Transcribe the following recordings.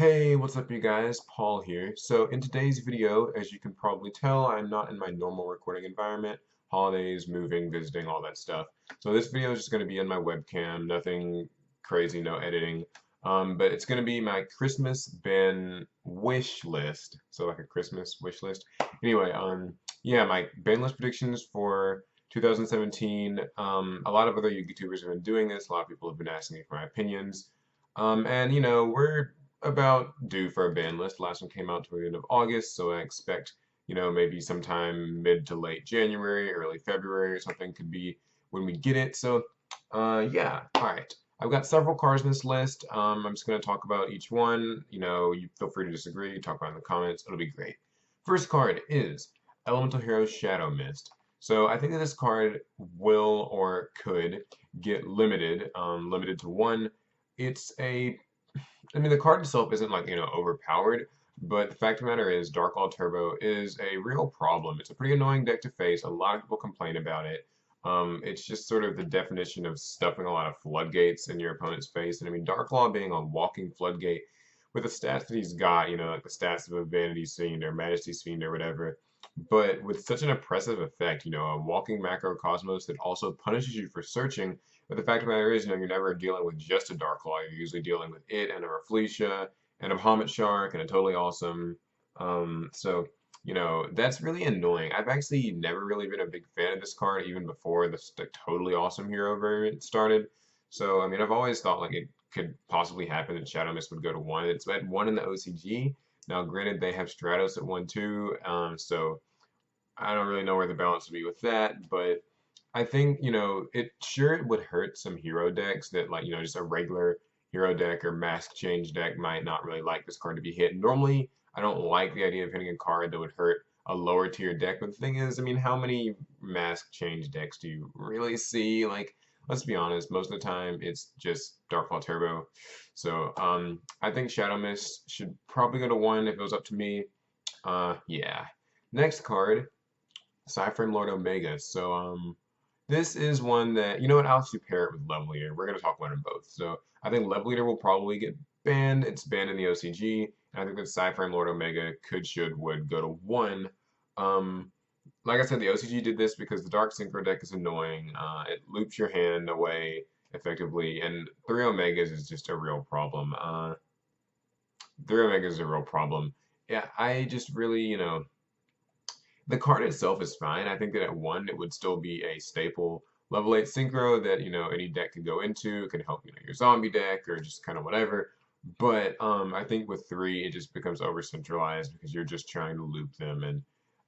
Hey, what's up you guys? Paul here. So in today's video, as you can probably tell, I'm not in my normal recording environment. Holidays, moving, visiting, all that stuff. So this video is just going to be on my webcam, nothing crazy, no editing. But it's going to be my Christmas band wish list. So like a Christmas wish list. Anyway, yeah, my band list predictions for 2017. A lot of other YouTubers have been doing this. A lot of people have been asking me for my opinions. And we're about due for a ban list. Last one came out toward the end of August, so I expect, maybe sometime mid to late January, early February or something could be when we get it. So, yeah, all right. I've got several cards in this list. I'm just going to talk about each one. You feel free to disagree, talk about it in the comments. It'll be great. First card is Elemental Hero Shadow Mist. So I think that this card will or could get limited, limited to one. It's a I mean, the card itself isn't like, overpowered, but the fact of the matter is, Dark Claw Turbo is a real problem. It's a pretty annoying deck to face. A lot of people complain about it. It's just sort of the definition of stuffing a lot of floodgates in your opponent's face. And I mean, Dark Claw being a walking floodgate with the stats that he's got, like the stats of a Vanity's Fiend or Majesty's Fiend or whatever, but with such an oppressive effect, a walking macrocosmos that also punishes you for searching. But the fact of the matter is, you're never dealing with just a Dark Claw. You're usually dealing with it and a Rafflesia and a Bahamut Shark and a totally awesome. So, that's really annoying. I've actually never really been a big fan of this card, even before the totally awesome hero variant started. So, I mean, I've always thought like it could possibly happen that Shadow Mist would go to one. It's at one in the OCG. Now, granted, they have Stratos at one too, so I don't really know where the balance would be with that, but I think, it would hurt some hero decks that like, just a regular hero deck or mask change deck might not really like this card to be hit. Normally, I don't like the idea of hitting a card that would hurt a lower tier deck, but the thing is, I mean, how many mask change decks do you really see? Like, let's be honest, most of the time it's just Darkfall Turbo. So, I think Shadow Mist should probably go to one if it was up to me. Yeah. Next card, Cyframe Lord Omega. So, this is one that, you know what, I'll actually pair it with Love Leader. We're going to talk about them both. So, I think Love Leader will probably get banned. It's banned in the OCG. And I think that Cyframe Lord Omega would go to one. Um, like I said, the OCG did this because the Dark Synchro deck is annoying. It loops your hand away effectively, and 3 Omegas is just a real problem. 3 Omegas is a real problem. Yeah, I just really, the card itself is fine. I think that at one, it would still be a staple level 8 synchro that, any deck could go into. It could help, your zombie deck or just kind of whatever. But I think with 3, it just becomes over centralized because you're just trying to loop them.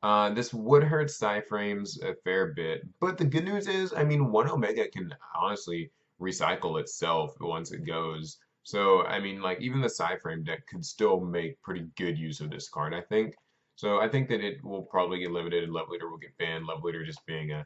And this would hurt Cyframes a fair bit. But the good news is, I mean, 1 Omega can honestly recycle itself once it goes. So, I mean, like, even the Cyframe deck could still make pretty good use of this card, I think. So I think that it will probably get limited and Love Leader will get banned. Love Leader just being a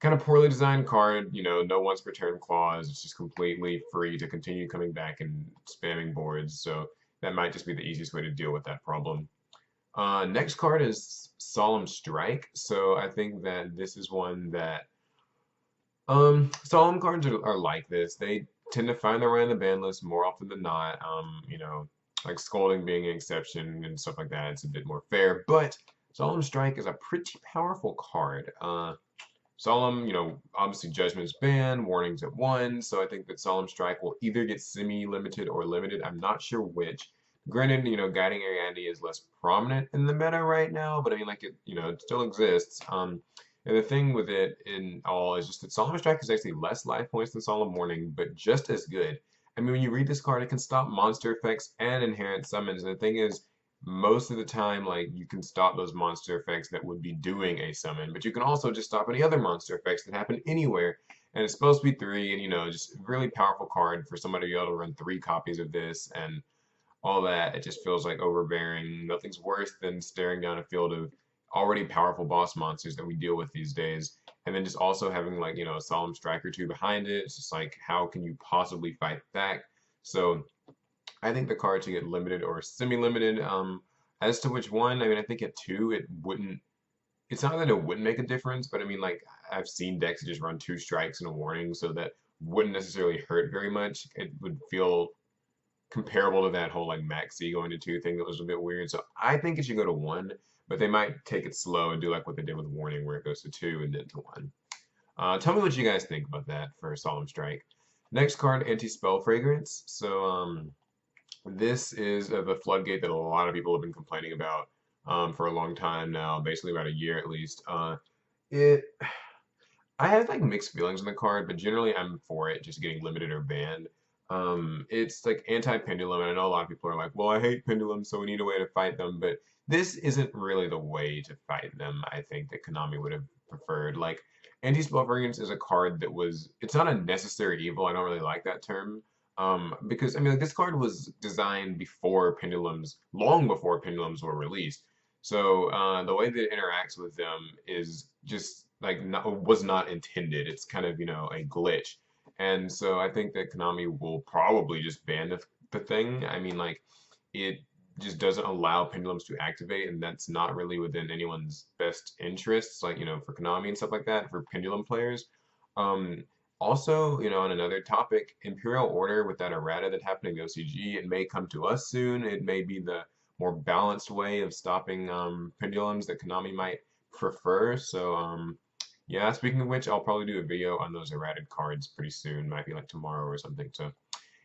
kind of poorly designed card, no once per turn clause. It's just completely free to continue coming back and spamming boards. So that might just be the easiest way to deal with that problem. Next card is Solemn Strike. So I think that this is one that Solemn cards are like this. They tend to find their way on the ban list more often than not. Like Scolding being an exception and stuff like that. It's a bit more fair. But Solemn Strike is a pretty powerful card. Solemn, obviously Judgment's banned, Warning's at 1, so I think that Solemn Strike will either get semi-limited or limited. I'm not sure which. Granted, Guiding Ariadne is less prominent in the meta right now, but I mean, like, it still exists. And the thing with it in all is just that Solemn Strike is actually less life points than Solemn Warning, but just as good. I mean, when you read this card, it can stop monster effects and inherent summons. And the thing is, most of the time, like, you can stop those monster effects that would be doing a summon, but you can also just stop any other monster effects that happen anywhere. And it's supposed to be 3, and, just a really powerful card for somebody to be able to run 3 copies of this and all that. It just feels like overbearing. Nothing's worse than staring down a field of already powerful boss monsters that we deal with these days. And then just also having, like, a Solemn Strike or 2 behind it. It's just like, how can you possibly fight back? So I think the card should get limited or semi-limited. As to which one, I mean, I think at 2, it wouldn't. It's not that it wouldn't make a difference, but I mean, like, I've seen decks that just run 2 strikes and a warning, so that wouldn't necessarily hurt very much. It would feel comparable to that whole like maxi going to 2 thing that was a bit weird. So I think it should go to 1, but they might take it slow and do like what they did with Warning, where it goes to 2 and then to 1. Tell me what you guys think about that for Solemn Strike. Next card, Anti-Spell Fragrance. So this is the floodgate that a lot of people have been complaining about for a long time now, basically about a year at least. It I have like mixed feelings on the card, but generally I'm for it just getting limited or banned. It's like anti-pendulum, and I know a lot of people are like, well, I hate pendulums, so we need a way to fight them, but this isn't really the way to fight them, I think, that Konami would have preferred. Like, Anti-Spell Fragrance is a card that it's not a necessary evil, I don't really like that term, because, I mean, like, this card was designed before pendulums, long before pendulums were released, so the way that it interacts with them is just like was not intended. It's kind of, a glitch. And so I think that Konami will probably just ban the thing. I mean, like, it just doesn't allow pendulums to activate, and that's not really within anyone's best interests, like, for Konami and stuff like that, for pendulum players. Um, Also, on another topic, Imperial Order with that errata that happened in the OCG, it may come to us soon. It may be the more balanced way of stopping pendulums that Konami might prefer. So, yeah, speaking of which, I'll probably do a video on those errated cards pretty soon. Might be like tomorrow or something. So,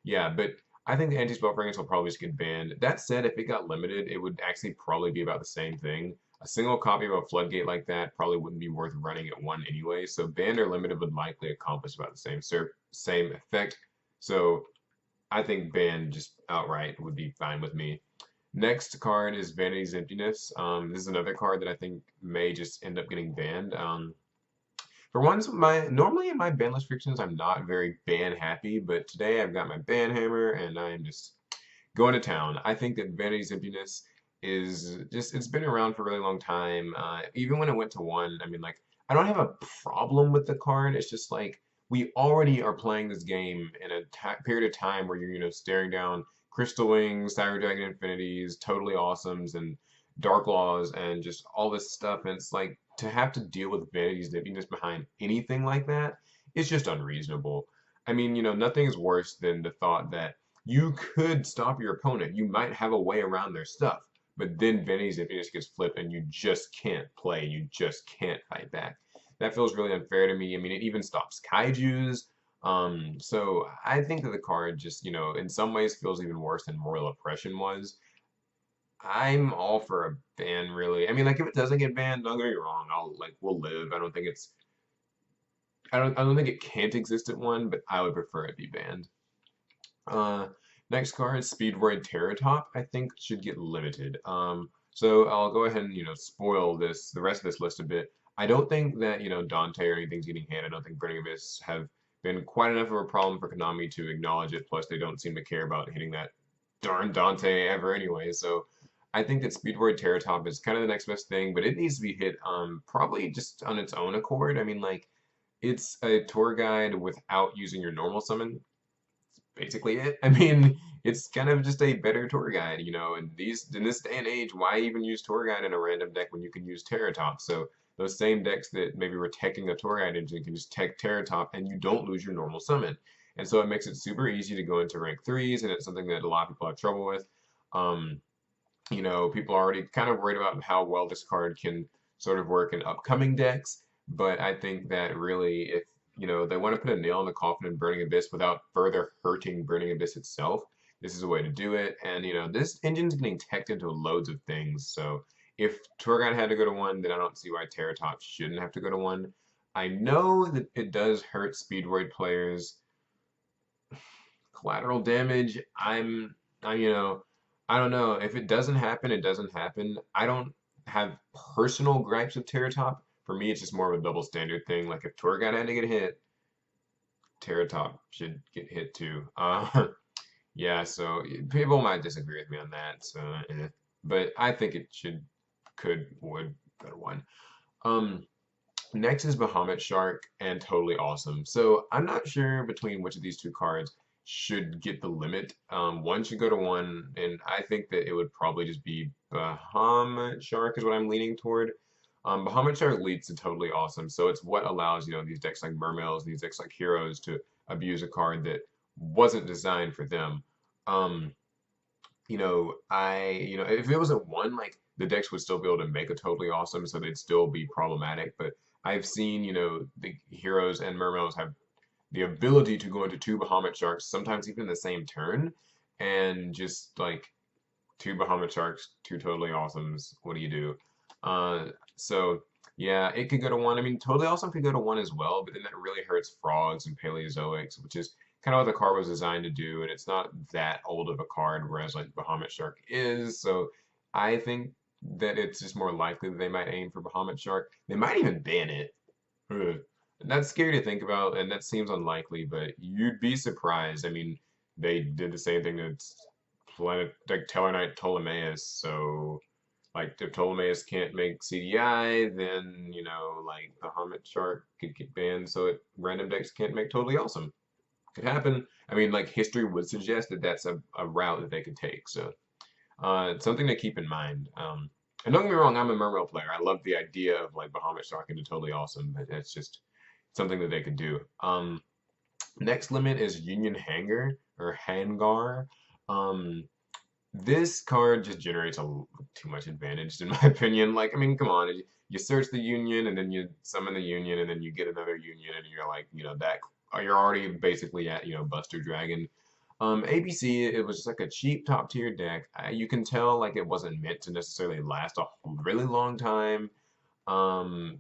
yeah, but I think the anti-spell fragrance will probably just get banned. That said, if it got limited, it would actually probably be about the same thing. A single copy of a floodgate like that probably wouldn't be worth running at 1 anyway. So banned or limited would likely accomplish about the same effect. So I think banned just outright would be fine with me. Next card is Vanity's Emptiness. This is another card that I think may just end up getting banned. For once, normally in my ban list fictions, I'm not very ban happy, but today I've got my ban hammer and I am just going to town. I think that Vanity's Emptiness is it's been around for a really long time. Even when it went to 1, I mean, like, I don't have a problem with the card. It's just like we already are playing this game in a period of time where you're, staring down Crystal Wings, Cyber Dragon Infinities, Totally Awesomes, and Dark Laws, and just all this stuff. And it's like to have to deal with Vanity's Emptiness behind anything like that is just unreasonable. I mean, nothing is worse than the thought that you could stop your opponent. You might have a way around their stuff, but then Vanity's Emptiness gets flipped and you just can't play. You just can't fight back. That feels really unfair to me. I mean, it even stops kaijus. So I think that the card just, in some ways feels even worse than Royal Oppression was. I'm all for a ban, really. I mean, like, if it doesn't get banned, don't get me wrong. We'll live. I don't think it can't exist at 1, but I would prefer it be banned. Next card, Speedroid Terratop, I think should get limited. So I'll go ahead and, spoil the rest of this list a bit. I don't think that, Dante or anything's getting hit. I don't think Burning Abyss have been quite enough of a problem for Konami to acknowledge it. Plus, they don't seem to care about hitting that darn Dante ever anyway. So I think that Speedroid Terratop is kind of the next best thing, but it needs to be hit probably just on its own accord. I mean, like, it's a tour guide without using your normal summon. Basically it. I mean, it's kind of just a better tour guide, and in this day and age, why even use tour guide in a random deck when you can use Terratop? So those same decks that maybe were teching a tour guide engine can just tech Terratop and you don't lose your normal summon. And so it makes it super easy to go into rank 3s, and it's something that a lot of people have trouble with. People are already kind of worried about how well this card can sort of work in upcoming decks, but I think that really, if they want to put a nail in the coffin in Burning Abyss without further hurting Burning Abyss itself, this is a way to do it. And, this engine's getting teched into loads of things. So if Tour Guide had to go to 1, then I don't see why Terratop shouldn't have to go to 1. I know that it does hurt Speedroid players. Collateral damage, I don't know. If it doesn't happen, it doesn't happen. I don't have personal gripes with Terratop. For me, it's just more of a double standard thing. Like, if Tour Guide had to get hit, Terratop should get hit too. Yeah, so people might disagree with me on that. So, but I think it would go to 1. Next is Bahamut Shark and Totally Awesome. So I'm not sure between which of these two cards should get the limit. One should go to 1, and I think that it would probably just be Bahamut Shark is what I'm leaning toward. Bahamut Shark leads to Totally Awesome, so it's what allows, these decks like Mermails and these decks like Heroes to abuse a card that wasn't designed for them. Um, if it wasn't one, like the decks would still be able to make a totally awesome, so they'd still be problematic. But I've seen, the heroes and mermaids have the ability to go into two Bahamut Sharks, sometimes even in the same turn, and just like two Bahamut Sharks, two totally awesomes. What do you do? So yeah, it could go to one. I mean, totally awesome could go to one as well, but then that really hurts frogs and Paleozoics, which is kind of what the card was designed to do, and it's not that old of a card, whereas like Bahamut Shark is. So I think that it's just more likely that they might aim for Bahamut Shark. They might even ban it. Ugh. That's scary to think about, and that seems unlikely, but you'd be surprised. I mean, they did the same thing that's planet like Tellarknight Ptolemaeus, so like if Ptolemaeus can't make CDI, then like the Hermit Shark could get banned, so random decks can't make totally awesome. Could happen. I mean, like history would suggest that that's a route that they could take, so it's something to keep in mind. And don't get me wrong, I'm a Mermail player. I love the idea of like Bahamut Shark into totally awesome, but it's just something that they could do. Next limit is Union Hangar or Hangar. Um, this card just generates too much advantage, in my opinion. Like, I mean, come on, you search the Union and then you summon the Union and then you get another Union and you're like, you're already basically at, Buster Dragon. ABC, it was just like a cheap top tier deck. You can tell like it wasn't meant to necessarily last a really long time.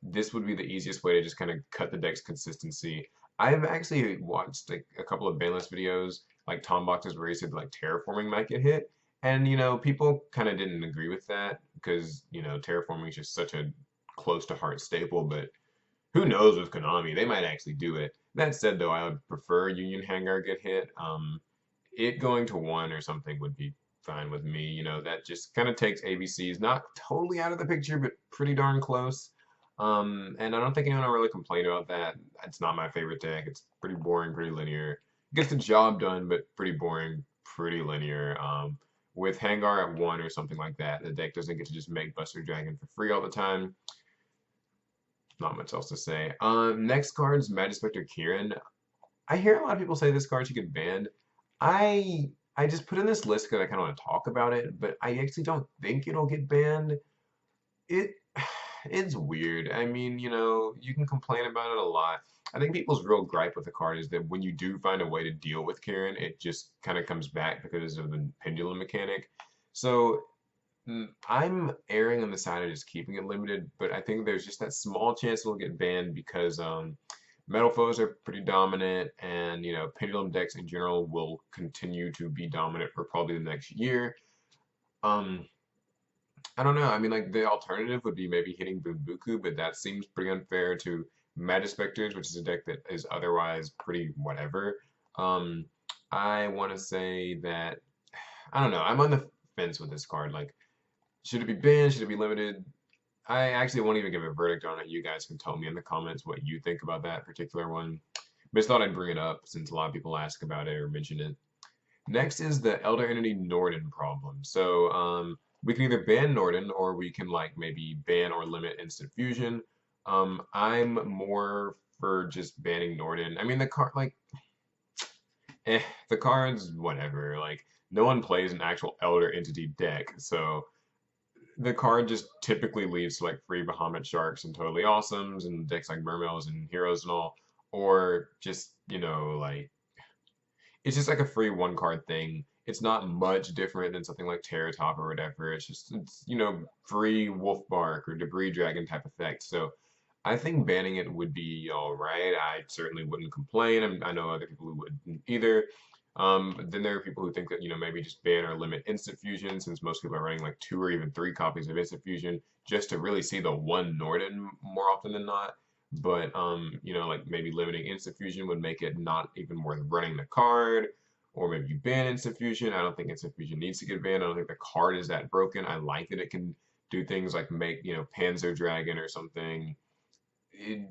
This would be the easiest way to just kind of cut the deck's consistency. I've actually watched like a couple of Banlist videos, like Tom Box's where he said like terraforming might get hit. And people kind of didn't agree with that because, terraforming is just such a close to heart staple, but who knows with Konami, they might actually do it. That said though, I would prefer Union Hangar get hit. It going to one or something would be fine with me. That just kind of takes ABCs not totally out of the picture, but pretty darn close. And I don't think anyone will really complain about that. It's not my favorite deck. It's pretty boring, pretty linear. Gets the job done, but pretty boring, pretty linear. With Hangar at one or something like that, the deck doesn't get to just make Buster Dragon for free all the time. Not much else to say. Next card's Magispector Kieran. I hear a lot of people say this card should get banned. I just put in this list because I kind of want to talk about it, but I actually don't think it'll get banned. It it's weird. I mean, you can complain about it a lot. I think people's real gripe with the card is that when you do find a way to deal with Kieran, it just kind of comes back because of the pendulum mechanic. So I'm erring on the side of just keeping it limited, but I think there's just that small chance it'll get banned because Metalfoes are pretty dominant, and pendulum decks in general will continue to be dominant for probably the next year. Um, I don't know. I mean, like the alternative would be maybe hitting Bunbuku, but that seems pretty unfair to Magispectors, which is a deck that is otherwise pretty whatever. Um, I want to say that I don't know. I'm on the fence with this card. Like, should it be banned? Should it be limited? I actually won't even give a verdict on it. You guys can tell me in the comments what you think about that particular one. But I just thought I'd bring it up since a lot of people ask about it or mention it. Next is the Elder Entity Norden problem. So we can either ban Norden or we can like maybe ban or limit instant fusion. I'm more for just banning Norden. I mean the card like the cards whatever. Like no one plays an actual Elder Entity deck, so the card just typically leaves to like free Bahamut Sharks and Totally Awesomes and decks like Mermails and Heroes and all, or just like it's just like a free one card thing. It's not much different than something like Terra Top or whatever. It's free Wolf Bark or Debris Dragon type effect. So I think banning it would be all right. I certainly wouldn't complain. I know other people who wouldn't either. But then there are people who think that maybe just ban or limit instant fusion since most people are running like 2 or even 3 copies of instant fusion just to really see the one Norden more often than not. But like maybe limiting instant fusion would make it not even worth running the card, or maybe you ban instant fusion. I don't think instant fusion needs to get banned. I don't think the card is that broken. I like that it can do things like make Panzer Dragon or something,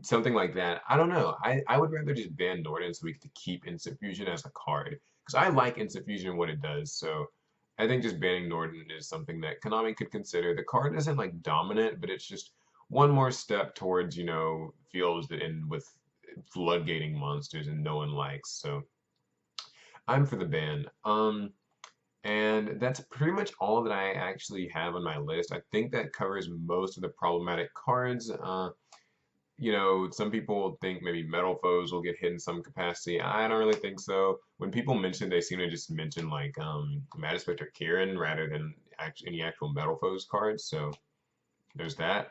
something like that. I don't know. I would rather just ban Norden so we get to keep instant fusion as a card because I like instant fusion what it does. So I think just banning Norden is something that Konami could consider. The card isn't like dominant, but it's just one more step towards, fields that end with floodgating monsters and no one likes. So I'm for the ban. And that's pretty much all that I actually have on my list. I think that covers most of the problematic cards. Some people think maybe Metalfoes will get hit in some capacity. I don't really think so. When people mention, they seem to just mention like Spectre Kieran rather than any actual Metalfoes cards. So there's that.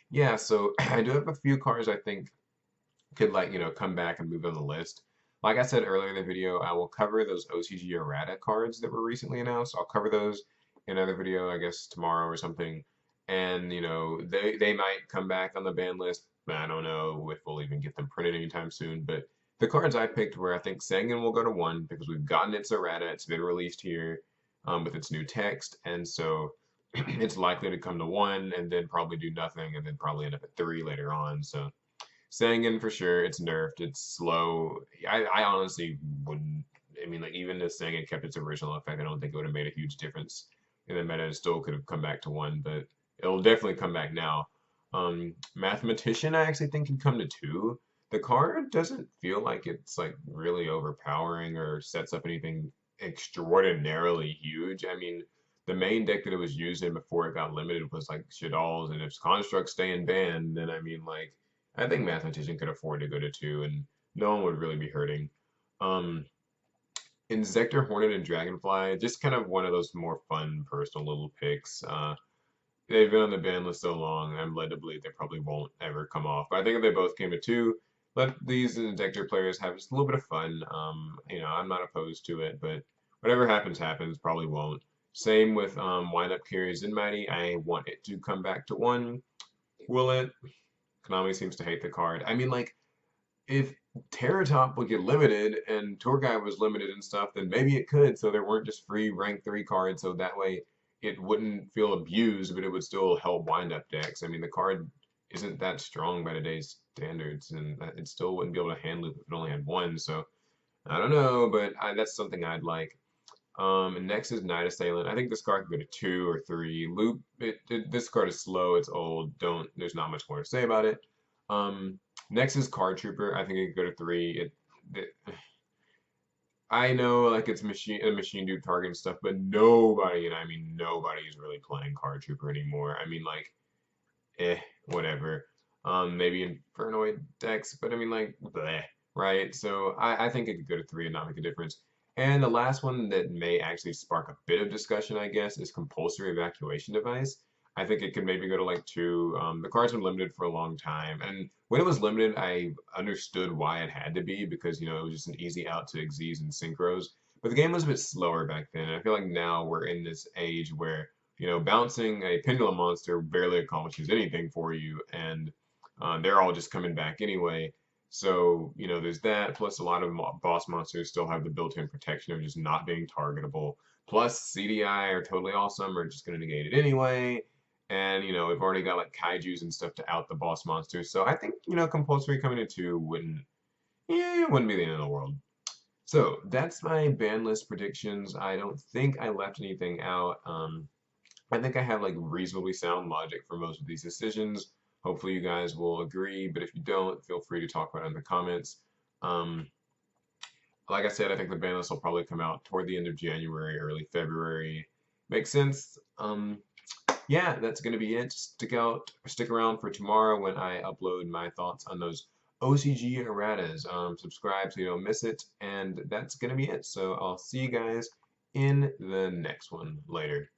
Yeah, so I do have a few cards I think could come back and move on the list. Like I said earlier in the video, I will cover those OCG errata cards that were recently announced. I'll cover those in another video, I guess tomorrow or something. And they might come back on the ban list. I don't know if we'll even get them printed anytime soon. But the cards I picked were I think Sangan will go to 1 because we've gotten its errata. It's been released here with its new text, and so it's likely to come to 1 and then probably do nothing and then probably end up at 3 later on. So Sangan for sure, it's nerfed, it's slow. I honestly wouldn't. I mean, like even if Sangan kept its original effect, I don't think it would have made a huge difference in the meta. It still could have come back to 1, but it'll definitely come back now. Mathematician, I actually think can come to 2. The card doesn't feel like it's like really overpowering or sets up anything extraordinarily huge. I mean, the main deck that it was used in before it got limited was like Shaddolls, and if constructs stay in ban, then I mean like I think Mathematician could afford to go to 2, and no one would really be hurting. Um, Insector, Hornet, and Dragonfly, just kind of one of those more fun personal little picks. They've been on the ban list so long, I'm led to believe they probably won't ever come off. But I think if they both came to 2, let these Insector players have just a little bit of fun. I'm not opposed to it, but whatever happens, happens. Probably won't. Same with Wind-Up Carries in Mighty. I want it to come back to 1. Will it? Konami seems to hate the card. I mean, like, if Terror Top would get limited and Tour Guide was limited and stuff, then maybe it could. So there weren't just free rank 3 cards. So that way it wouldn't feel abused, but it would still help wind up decks. I mean, the card isn't that strong by today's standards, and it still wouldn't be able to handle it if it only had 1. So I don't know, but that's something I'd like. And next is Night Assailant. I think this card could go to 2 or 3. Loop. This card is slow. It's old. There's not much more to say about it. Next is Card Trooper. I think it could go to 3. I know like it's a machine dude target and stuff, but nobody, and I mean nobody, is really playing Card Trooper anymore. I mean like, whatever. Maybe Infernoid decks, but I mean like, bleh, right? So I think it could go to 3 and not make a difference. And the last one that may actually spark a bit of discussion, I guess, is Compulsory Evacuation Device. I think it could maybe go to like 2. The card's been limited for a long time, and when it was limited, I understood why it had to be because it was just an easy out to Xyz and Synchros. But the game was a bit slower back then. And I feel like now we're in this age where bouncing a pendulum monster barely accomplishes anything for you, and they're all just coming back anyway. So, there's that, plus a lot of boss monsters still have the built-in protection of just not being targetable. Plus, CDI are totally awesome, or just going to negate it anyway. And, we've already got like kaijus and stuff to out the boss monsters. So I think, compulsory coming to 2 it wouldn't be the end of the world. So that's my ban list predictions. I don't think I left anything out. I think I have like reasonably sound logic for most of these decisions. Hopefully you guys will agree, but if you don't, feel free to talk about it in the comments. Like I said, I think the ban list will probably come out toward the end of January, early February. Makes sense. Yeah, that's gonna be it. Stick around for tomorrow when I upload my thoughts on those OCG erratas. Subscribe so you don't miss it, and that's gonna be it. So I'll see you guys in the next one later.